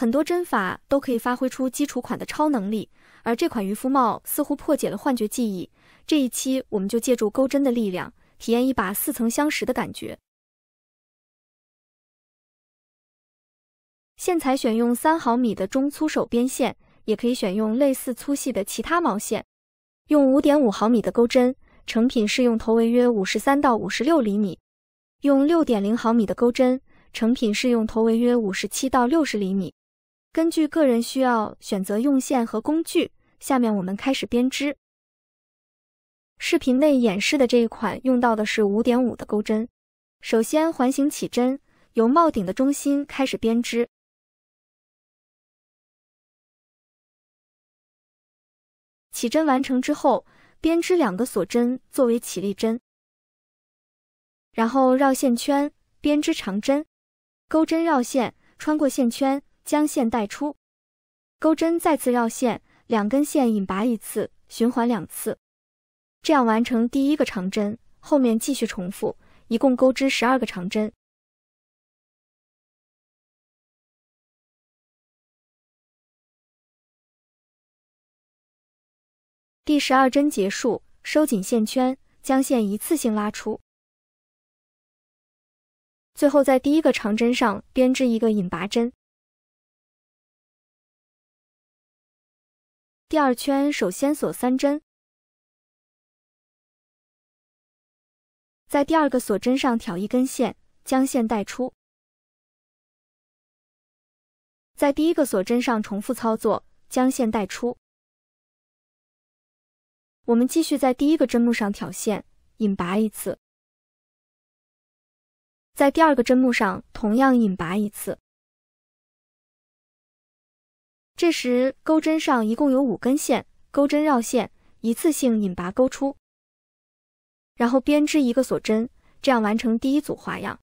很多针法都可以发挥出基础款的超能力，而这款渔夫帽似乎破解了幻觉记忆。这一期我们就借助钩针的力量，体验一把似曾相识的感觉。线材选用3毫米的中粗手边线，也可以选用类似粗细的其他毛线。用 5.5 毫米的钩针，成品适用头围约53到56厘米。用 6.0 毫米的钩针，成品适用头围约57到60厘米。根据个人需要选择用线和工具，下面我们开始编织。视频内演示的这一款用到的是 5.5 的钩针。首先环形起针，由帽顶的中心开始编织。起针完成之后，编织2个锁针作为起立针，然后绕线圈，编织长针，钩针绕线，穿过线圈，将线带出，钩针再次绕线，2根线引拔1次，循环2次，这样完成第1个长针，后面继续重复，一共钩织12个长针。第12针结束，收紧线圈，将线一次性拉出。最后在第1个长针上编织1个引拔针。第2圈首先锁3针，在第2个锁针上挑1根线，将线带出。在第1个锁针上重复操作，将线带出。我们继续在第1个针目上挑线，引拔1次。在第2个针目上同样引拔1次。这时钩针上一共有5根线，钩针绕线，一次性引拔钩出，然后编织1个锁针，这样完成第1组花样。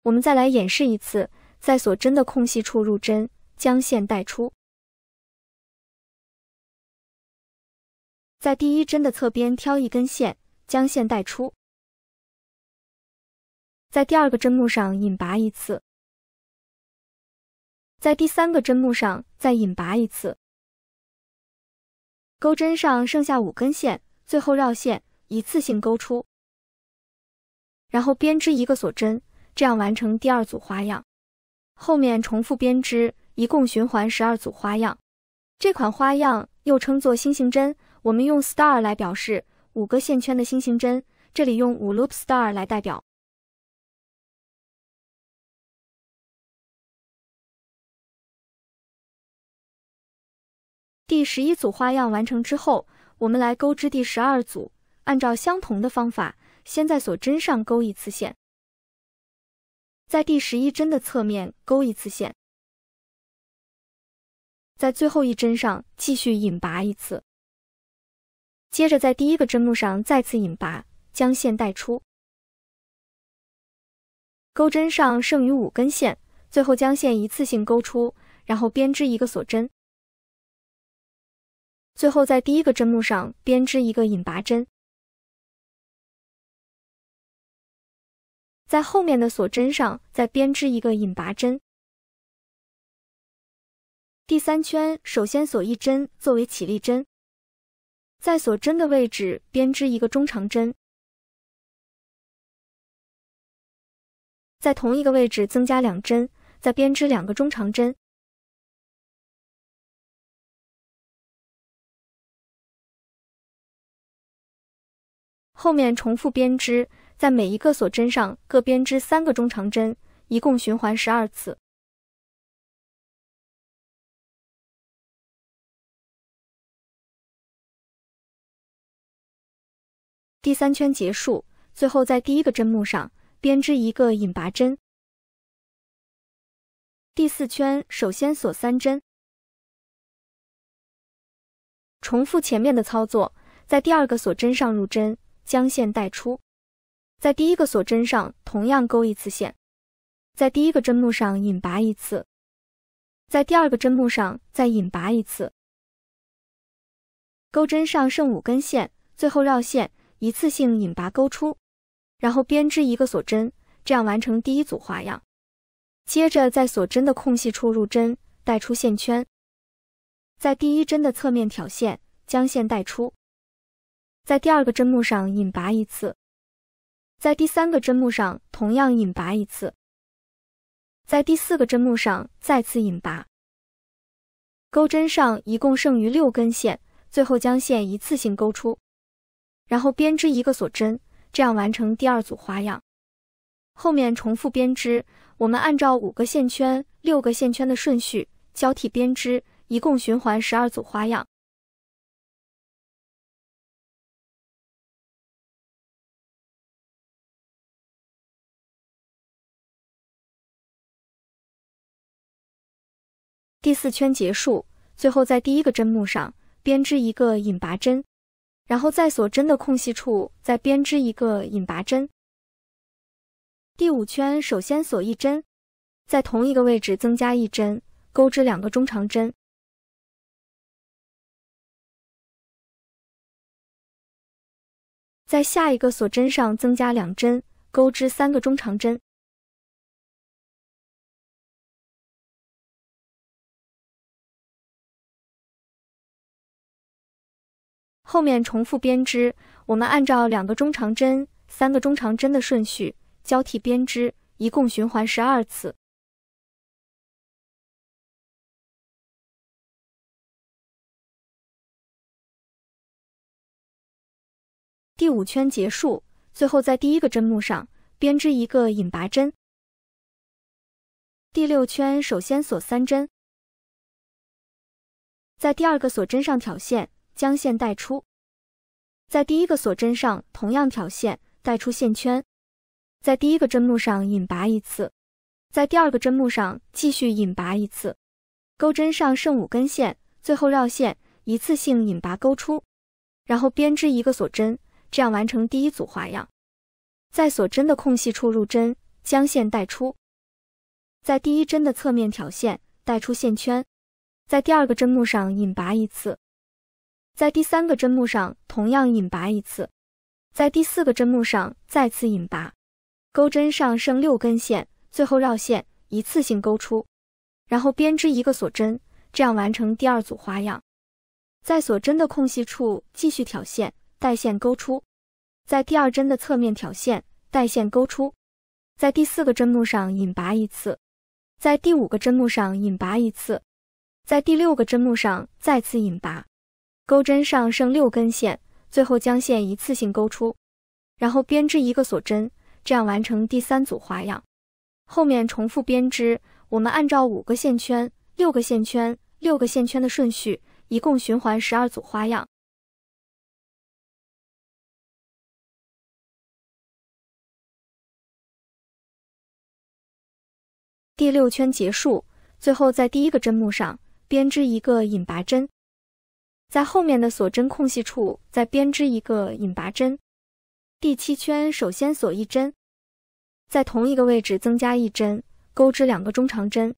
我们再来演示一次，在锁针的空隙处入针，将线带出。在第1针的侧边挑1根线，将线带出。在第2个针目上引拔1次。在第3个针目上再引拔1次。钩针上剩下5根线，最后绕线，一次性钩出，然后编织1个锁针，这样完成第2组花样。后面重复编织，一共循环12组花样。这款花样又称作星星针，我们用 star 来表示5个线圈的星星针，这里用5 loop star 来代表。第11组花样完成之后，我们来钩织第12组，按照相同的方法，先在锁针上钩1次线，在第11针的侧面钩1次线，在最后一针上继续引拔1次，接着在第1个针目上再次引拔，将线带出。钩针上剩余5根线，最后将线一次性钩出，然后编织1个锁针。最后在第1个针目上编织1个引拔针，在后面的锁针上再编织1个引拔针。第3圈首先锁1针作为起立针，在锁针的位置编织1个中长针，在同一个位置增加2针，再编织2个中长针。后面重复编织，在每一个锁针上各编织3个中长针，一共循环12次。第3圈结束，最后在第1个针目上编织1个引拔针。第4圈首先锁3针，重复前面的操作，在第2个锁针上入针，将线带出，在第1个锁针上同样钩1次线，在第1个针目上引拔1次，在第2个针目上再引拔1次。钩针上剩5根线，最后绕线，一次性引拔钩出，然后编织1个锁针，这样完成第1组花样。接着在锁针的空隙处入针，带出线圈。在第一针的侧面挑线，将线带出。在第二个针目上引拔一次。在第三个针目上同样引拔一次。在第四个针目上再次引拔。钩针上一共剩余6根线，最后将线一次性勾出，然后编织一个锁针，这样完成第二组花样。后面重复编织，我们按照5个线圈、6个线圈的顺序交替编织，一共循环12组花样。第4圈结束，最后在第一个针目上编织一个引拔针，然后在锁针的空隙处再编织一个引拔针。第5圈首先锁1针，在同一个位置增加1针，钩织2个中长针。在下一个锁针上增加2针，钩织3个中长针。后面重复编织，我们按照2个中长针、3个中长针的顺序交替编织，一共循环12次。第5圈结束，最后在第一个针目上编织一个引拔针。第6圈首先锁3针，在第二个锁针上挑线，将线带出。在第一个锁针上同样挑线，带出线圈。在第一个针目上引拔一次，在第二个针目上继续引拔一次。钩针上剩5根线，最后绕线，一次性引拔勾出，然后编织一个锁针，这样完成第一组花样。在锁针的空隙处入针，将线带出。在第一针的侧面挑线，带出线圈。在第二个针目上引拔一次。在第3个针目上同样引拔一次。在第4个针目上再次引拔。钩针上剩6根线，最后绕线，一次性勾出，然后编织一个锁针，这样完成第二组花样。在锁针的空隙处继续挑线，带线勾出。在第2针的侧面挑线，带线勾出。在第4个针目上引拔一次。在第5个针目上引拔一次。在第6个针目上再次引拔。钩针上剩6根线，最后将线一次性勾出，然后编织一个锁针，这样完成第3组花样。后面重复编织，我们按照5个线圈、6个线圈、6个线圈的顺序，一共循环12组花样。第6圈结束，最后在第一个针目上编织一个引拔针。在后面的锁针空隙处再编织一个引拔针。第7圈首先锁1针，在同一个位置增加1针，钩织2个中长针。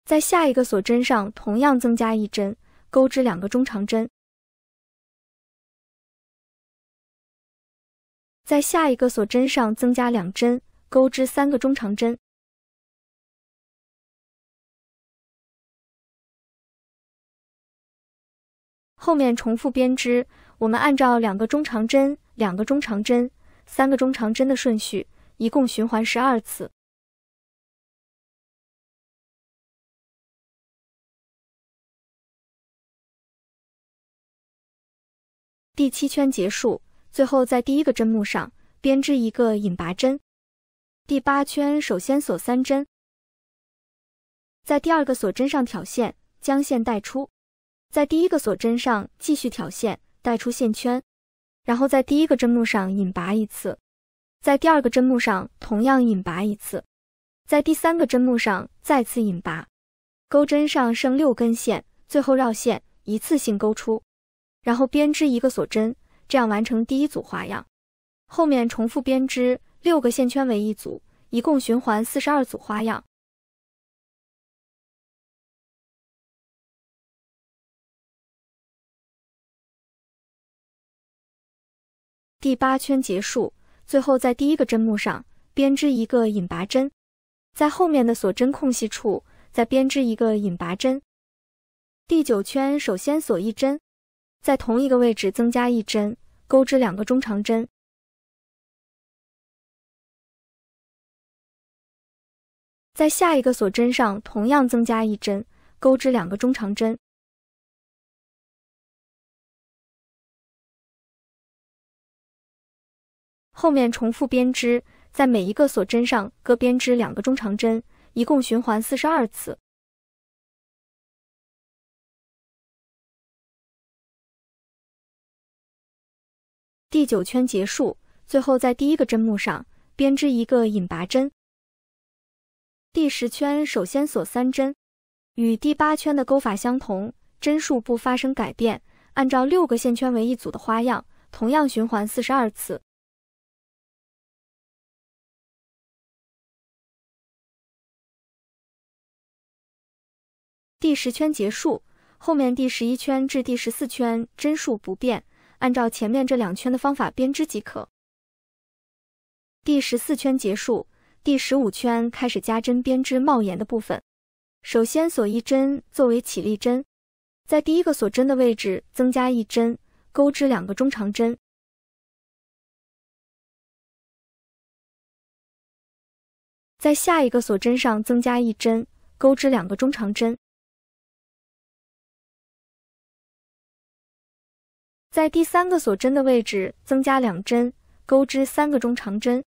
在下一个锁针上同样增加1针，钩织2个中长针。在下一个锁针上增加2针，钩织3个中长针。后面重复编织，我们按照2个中长针、2个中长针、3个中长针的顺序，一共循环12次。第7圈结束，最后在第一个针目上编织一个引拔针。第8圈首先锁3针，在第二个锁针上挑线，将线带出。在第一个锁针上继续挑线，带出线圈，然后在第一个针目上引拔一次，在第2个针目上同样引拔一次，在第3个针目上再次引拔。钩针上剩6根线，最后绕线，一次性勾出，然后编织一个锁针，这样完成第一组花样。后面重复编织，6个线圈为一组，一共循环42组花样。第8圈结束，最后在第一个针目上编织一个引拔针，在后面的锁针空隙处再编织一个引拔针。第9圈首先锁1针，在同一个位置增加1针，钩织2个中长针。在下一个锁针上同样增加1针，钩织2个中长针。后面重复编织，在每一个锁针上各编织2个中长针，一共循环42次。第9圈结束，最后在第一个针目上编织一个引拔针。第10圈首先锁3针，与第8圈的钩法相同，针数不发生改变，按照6个线圈为一组的花样，同样循环42次。第10圈结束，后面第11圈至第14圈针数不变，按照前面这2圈的方法编织即可。第14圈结束，第15圈开始加针编织帽檐的部分。首先锁1针作为起立针，在第一个锁针的位置增加1针，钩织2个中长针。在下一个锁针上增加1针，钩织2个中长针。在第3个锁针的位置增加2针，钩织3个中长针。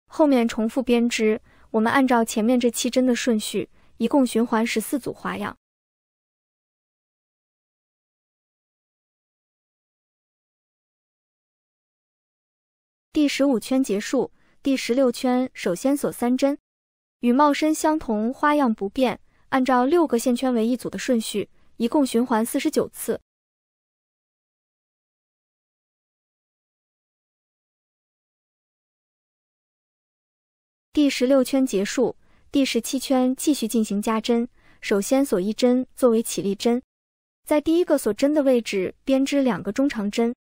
后面重复编织，我们按照前面这7针的顺序，一共循环14组花样。第15圈结束，第16圈首先锁3针，与帽身相同，花样不变，按照6个线圈为一组的顺序，一共循环49次。第16圈结束，第17圈继续进行加针，首先锁1针作为起立针，在第一个锁针的位置编织2个中长针。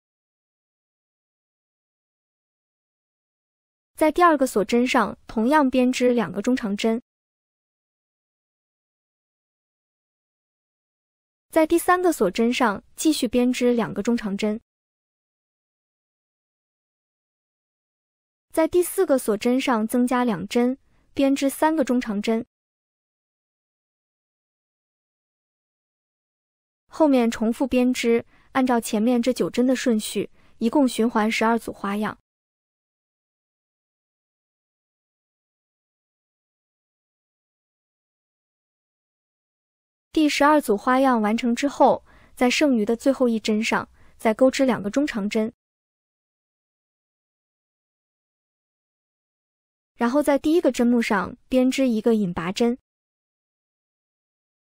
在第二个锁针上同样编织2个中长针。在第3个锁针上继续编织2个中长针。在第4个锁针上增加2针，编织3个中长针。后面重复编织，按照前面这9针的顺序，一共循环12组花样。第12组花样完成之后，在剩余的最后1针上再钩织2个中长针。然后在第一个针目上编织一个引拔针。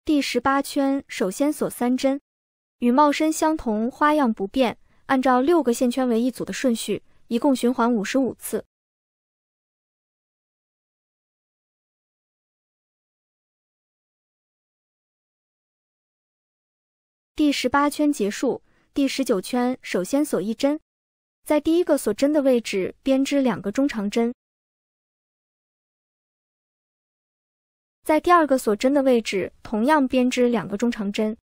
第18圈首先锁3针，与帽身相同，花样不变，按照6个线圈为一组的顺序，一共循环55次。第18圈结束，第19圈首先锁1针，在第一个锁针的位置编织2个中长针。在第二个锁针的位置同样编织2个中长针。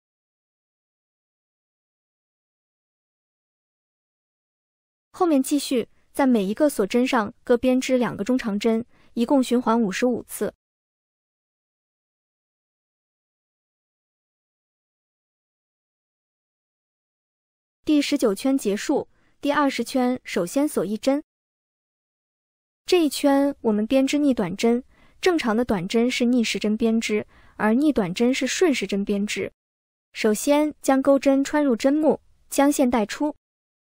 后面继续在每一个锁针上各编织2个中长针，一共循环55次。第19圈结束，第20圈首先锁1针。这一圈我们编织逆短针，正常的短针是逆时针编织，而逆短针是顺时针编织。首先将钩针穿入针目，将线带出，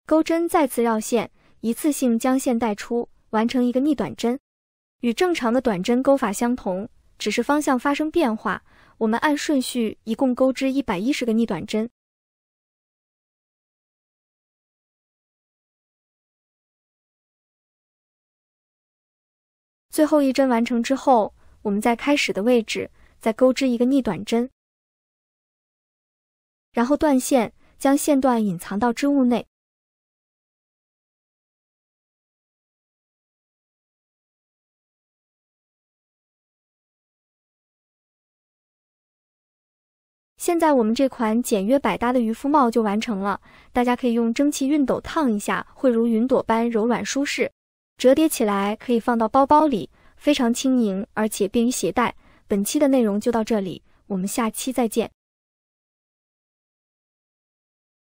钩针再次绕线，一次性将线带出，完成一个逆短针。与正常的短针钩法相同，只是方向发生变化。我们按顺序一共钩织110个逆短针。最后1针完成之后，我们在开始的位置再钩织一个逆短针，然后断线，将线段隐藏到织物内。现在我们这款简约百搭的渔夫帽就完成了，大家可以用蒸汽熨斗烫一下，会如云朵般柔软舒适，折叠起来可以放到包包里，非常轻盈，而且便于携带。本期的内容就到这里，我们下期再见。